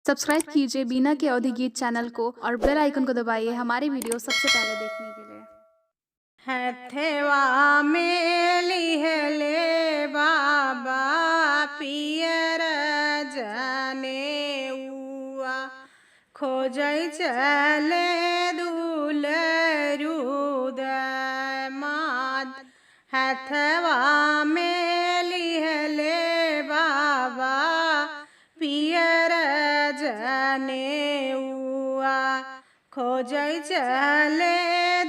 Subscribe कीजिए बीना के अवधि गीत चैनल को और बेल आइकन को दबाइए हमारी वीडियो सबसे पहले देखने के लिए। हथवा में लिहले बाबा पियर जनेउआ खोजै चले दुलरूद माद। हथवा में लिहले बाबा पियर जनेउआ खोजै चले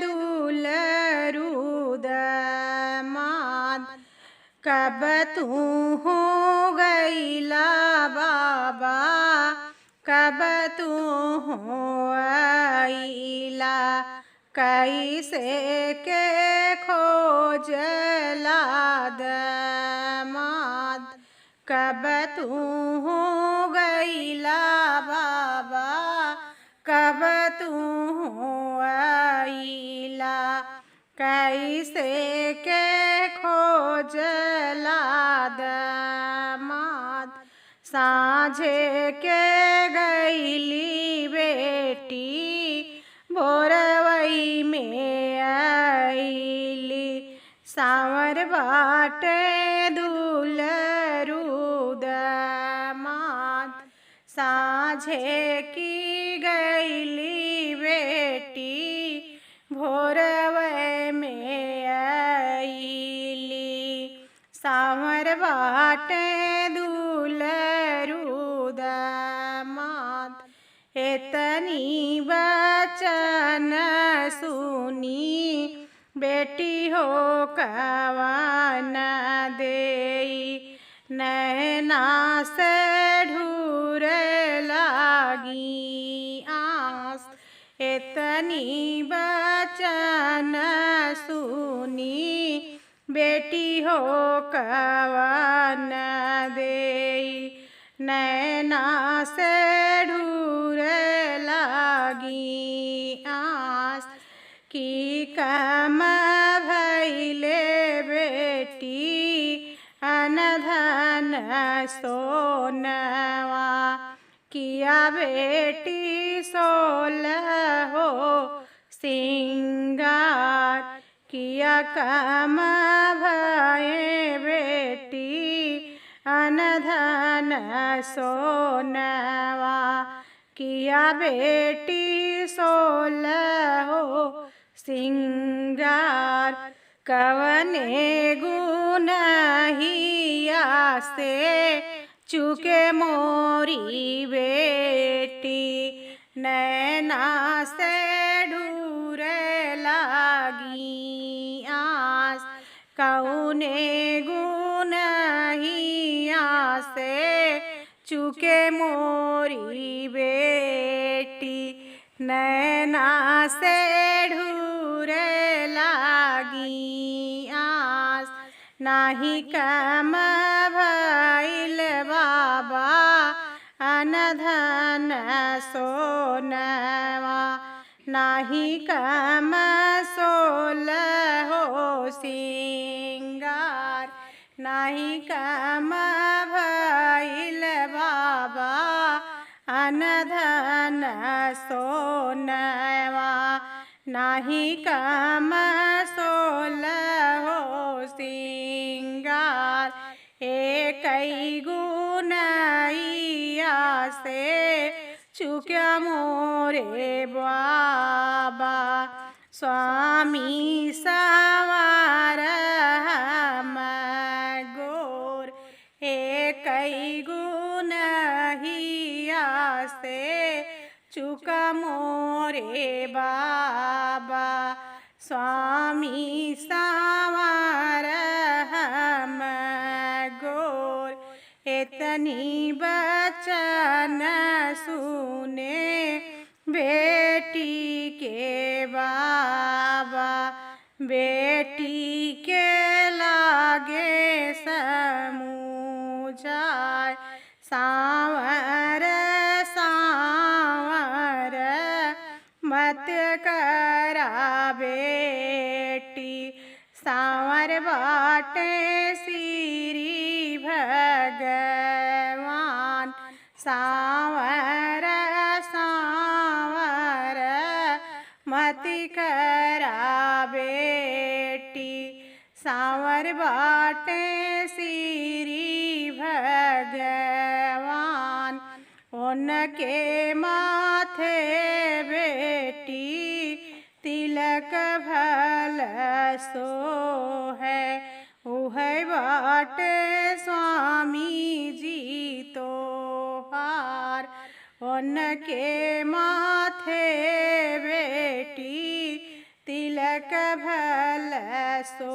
दुलरूद माद। कब तू हो गईला बाबा कब तू हो आईला कैसे के खोजला दमाद। कब तू हो गईला बाबा कब तू हो आईला कैसे के खोजला दमाद। साँझे के गईली बेटी भोरवई में आईली सावर बाटे दुलरूद माद। साँझे की गईली बेटी भोरवई में आईली सावर बाटे दुलरूद माद। एतनी बचन सुनी बेटी हो कवन देई नैना से ढूर लागी आस। एतनी बचन सुनी बेटी हो कवन देई नैना से ढूर लागी आस। की कम भैले बेटी अनधन सोनवा किया बेटी सोलह हो सिंगार। किया कम भये बेटी अनधन सोनवा किया बेटी सोलह हो सिंगार। कवने गुनहिया से चुके मोरी बेटी नैना से ढूर लागी आस। कौने गुनहिया से चुके मोरी बेटी नैना से ढूर लागी आस। नाही कम भइल बाबा अनधन सोनवा नाही कम सोलह हो सिंगार। नाही कम भइल बाबा अनधन सोनवा नाही कम सोलह हो सिंगार। एकई गुनैया से चुक्या मोरे बाबा स्वामी सवार हम गोर। एकई गुनहिया से चुका मोरे बाबा स्वामी सवार हम गोर। एतनी बचन सुने बेटी के बाबा बेटी के लागे समूझाय सावर सावर मत करा बेटी सावर बाटे श्री भगवान सावर मति करा बेटी सांवर बाटे श्री भगवान उनके माथे बेटी तिलक भल सो है उह बाटे स्वामी जी तो हार उनके माथे बेटी तिलक भल सो